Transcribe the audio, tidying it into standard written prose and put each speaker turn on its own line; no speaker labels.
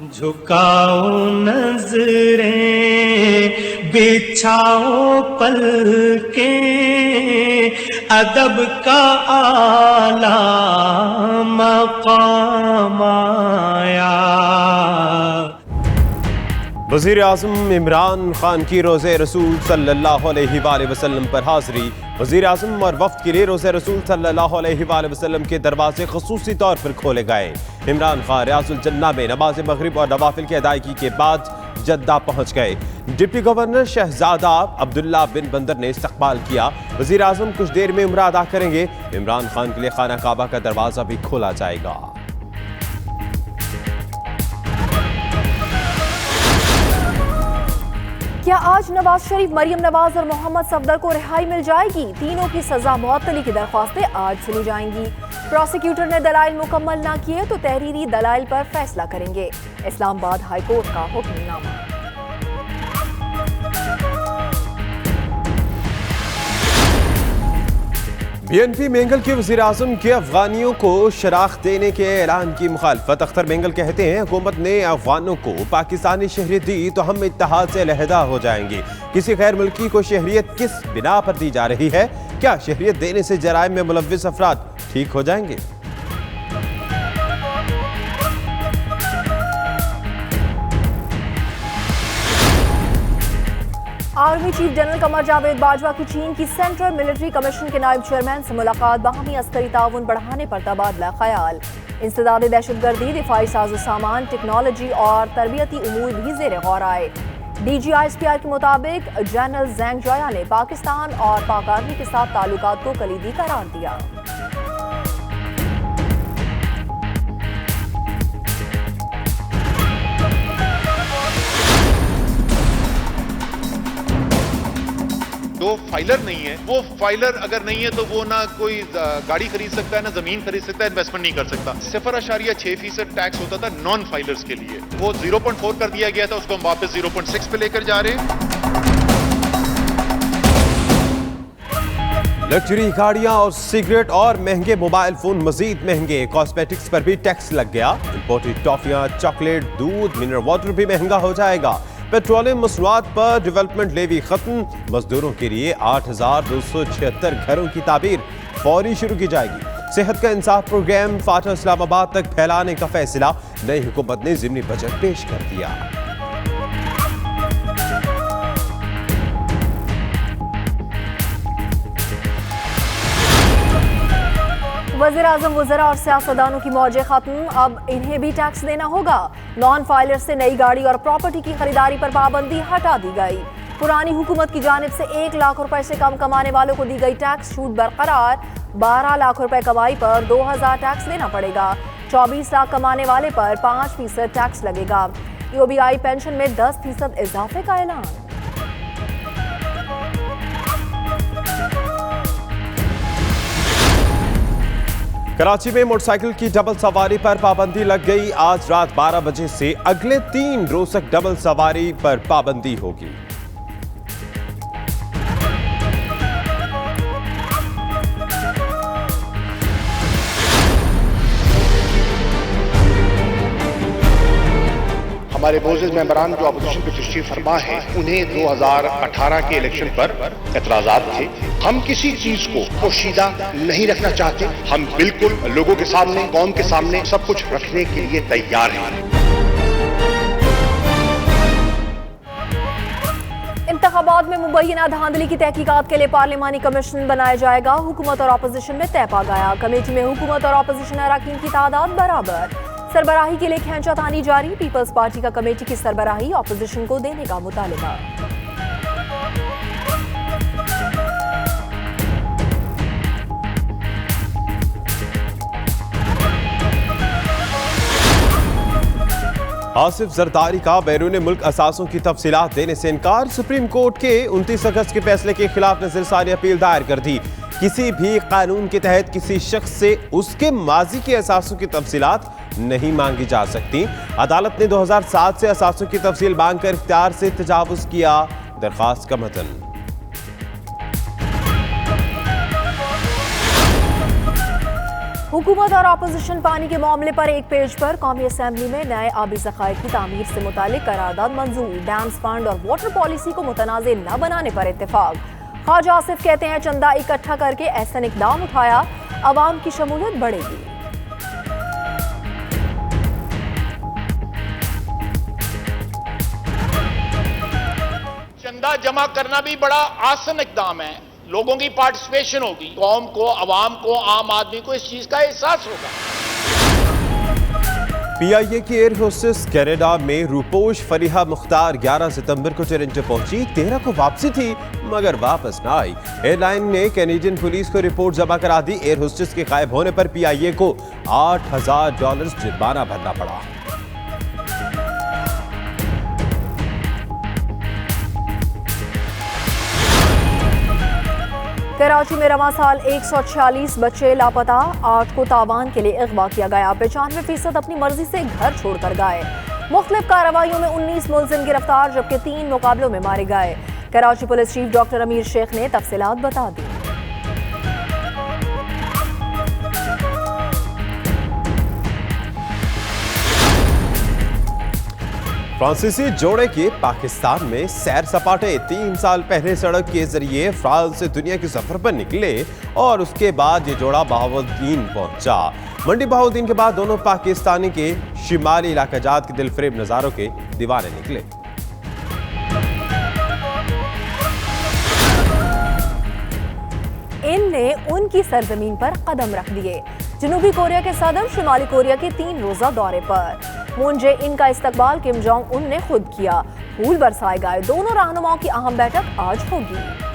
झुकाओ नजरें, बिछाओ पलके, अदब का आला मकाम आया।
वज़ीर आज़म इमरान खान की रोज़े रसूल सल्लल्लाहु अलैहि वसल्लम पर हाज़री। वज़ीर आज़म और वफ़द के लिए रोज़े रसूल सल्लल्लाहु अलैहि वसल्लम के दरवाजे ख़ुसूसी तौर पर खोले गए। इमरान खान रियाजुल जन्ना में नमाज मग़रिब और नवाफिल की अदायगी के बाद जद्दा पहुँच गए। डिप्टी गवर्नर शहजादा अब्दुल्ला बिन बंदर ने इस्तकबाल किया। वज़ीर आज़म कुछ देर में उम्रा अदा करेंगे। इमरान खान के लिए खाना काबा का दरवाज़ा भी खोला जाएगा।
क्या आज नवाज शरीफ, मरियम नवाज और मोहम्मद सफदर को रिहाई मिल जाएगी? तीनों की सजा मुअत्तली की दरख्वास्तें आज सुनी जाएंगी। प्रोसिक्यूटर ने दलाइल मुकम्मल ना किए तो तहरीरी दलाइल पर फैसला करेंगे। इस्लामाबाद हाई कोर्ट का हुक्मनामा।
BNP मेंगल के वज़ीर आज़म के अफगानियों को शराख्त देने के ऐलान की मुखालफत। अख्तर मेंगल कहते हैं हुकूमत ने अफगानों को पाकिस्तानी शहरियत दी तो हम इत्तेहाद से अलहदा हो जाएंगे। किसी गैर मुल्की को शहरियत किस बिना पर दी जा रही है? क्या शहरियत देने से जराइम में मुलव्विस अफराद ठीक हो जाएंगे?
Army chief general Qamar Javed Bajwa की चीन की सेंट्रल मिलिट्री कमीशन के नायब चेयरमैन से मुलाकात। बाहमी अस्करी ताउन बढ़ाने पर तबादला ख्याल। इंसदाद दहशतगर्दी, दिफाई साजो सामान, टेक्नोलॉजी और तरबियती उमूर भी ज़ेर गौर आए। DGISPR के मुताबिक जनरल जैंग जोया ने पाकिस्तान और पाक आर्मी के साथ ताल्लुकात को कलीदी करार दिया।
जो फाइलर नहीं है, वो फाइलर अगर नहीं है तो वो ना कोई गाड़ी खरीद सकता है, ना जमीन खरीद सकता है, इन्वेस्टमेंट नहीं कर सकता। 0.6% टैक्स होता था नॉन फाइलर्स के लिए, वो 0.4 कर दिया गया था, उसको हम वापस 0.6 पे लेकर जा रहे हैं।
लग्जरी गाड़ियां और सिगरेट और महंगे मोबाइल फोन मजीद महंगे। कॉस्मेटिक्स पर भी टैक्स लग गया। इंपोर्टेड टॉफियां, चॉकलेट, दूध, मिनरल वाटर भी महंगा हो जाएगा। पेट्रोलियम मसनूआत पर डेवलपमेंट लेवी खत्म। मजदूरों के लिए 8,276 घरों की ताबीर फौरी शुरू की जाएगी। सेहत का इंसाफ प्रोग्राम फाटा इस्लामाबाद तक फैलाने का फैसला। नई हुकूमत ने ज़िमनी बजट पेश कर दिया।
वज़ीर आज़म, वज़रा और सियासतदानों की मौजें खत्म। अब इन्हें भी टैक्स देना होगा। नॉन फाइलर से नई गाड़ी और प्रॉपर्टी की खरीदारी पर पाबंदी हटा दी गई। पुरानी हुकूमत की जानिब से 1 लाख रुपए से कम कमाने वालों को दी गई टैक्स छूट बरकरार। 12 लाख रुपए कमाई पर 2,000 टैक्स देना पड़ेगा। 24 लाख कमाने वाले पर 5% टैक्स लगेगा। EOBI पेंशन में 10% इजाफे का ऐलान।
कराची में मोटरसाइकिल की डबल सवारी पर पाबंदी लग गई। आज रात 12 बजे से अगले 3 रोज तक डबल सवारी पर पाबंदी होगी।
हमारे मोअज़्ज़िज़ मेंबरान जो अपोजिशन पे तशरीफ फरमा है, उन्हें 2018 के इलेक्शन पर एतराज़ात थे। हम किसी चीज को पोशीदा नहीं रखना चाहते। हम बिल्कुल लोगों के सामने, कौम के सामने सब कुछ रखने के लिए तैयार हैं।
इंतखाबात में मुबैना धांधली की तहकीकात के लिए पार्लिमानी कमीशन बनाया जाएगा। हुकूमत और अपोजिशन में तय पा गया। कमेटी में हुकूमत और अपोजिशन अरकान की तादाद बराबर। सरबराही के लिए खींचातानी जारी। पीपल्स पार्टी का कमेटी की सरबराही अपोजिशन को देने का मुतालबा।
आसिफ जरदारी का बैरून मुल्क असासों की तफसीलात देने से इनकार। सुप्रीम कोर्ट के 29 अगस्त के फैसले के खिलाफ नजरसानी अपील दायर कर दी। किसी भी कानून के तहत किसी शख्स से उसके माजी के असासों की तफसीलात नहीं मांगी जा सकती। अदालत ने 2007 से असासों की तफसील मांगकर इख्तियार से तजावुज किया। दरखास्त का मतन।
हुकूमत और अपोजिशन पानी के मामले पर एक पेज पर कौमी असेंबली में नए आबी ज़खायर की तामीर से मुतालिक करारदाद मंजूर, डैम्स फंड और वाटर पॉलिसी को मुतनाज़े न बनाने पर इत्तेफाक। ख्वाजा आसिफ कहते हैं चंदा इकट्ठा करके ऐसा इकदाम उठाया, अवाम की शमूलियत बढ़ेगी।
चंदा जमा करना भी बड़ा आसान इकदाम है, लोगों की पार्टिसिपेशन होगी, कौम को, अवाम को, आम आदमी को इस चीज का एहसास होगा।
पीआईए की एयर होस्टेस कनाडा में रूपोश फरीहा मुख्तार 11 सितंबर को टोरंटो पहुंची, 13 को वापसी थी मगर वापस ना आई। एयरलाइन ने कैनेडियन पुलिस को रिपोर्ट जमा करा दी। एयर होस्टेस के गायब होने पर पीआईए को $8,000 जुर्माना भरना पड़ा।
कराची में रवां साल 146 बच्चे लापता, 8 को तावान के लिए अगवा किया गया। 95% अपनी मर्जी से घर छोड़कर गए। मुख्तलिफ कार्रवाइयों में 19 मुलजिम गिरफ्तार जबकि 3 मुकाबलों में मारे गए। कराची पुलिस चीफ डॉक्टर अमीर शेख ने तफसीलात बता दी।
फ्रांसीसी जोड़े के पाकिस्तान में सैर सपाटे। 3 साल पहले सड़क के जरिए फ्रांस से दुनिया के सफर पर निकले और उसके बाद ये जोड़ा बहाउद्दीन पहुंचा। मंडी बहाउद्दीन के बाद दोनों पाकिस्तानी के शिमाली इलाका जात के दिलफरेब नजारों के दीवाने निकले।
इनने उनकी सरजमीन पर कदम रख दिए। जनूबी कोरिया के सदर शुमाली कोरिया के 3 रोजा दौरे पर। मून जे इन का इस्तकबाल किम जोंग उन ने खुद किया। फूल बरसाए गए। दोनों रहनुमाओं की अहम बैठक आज होगी।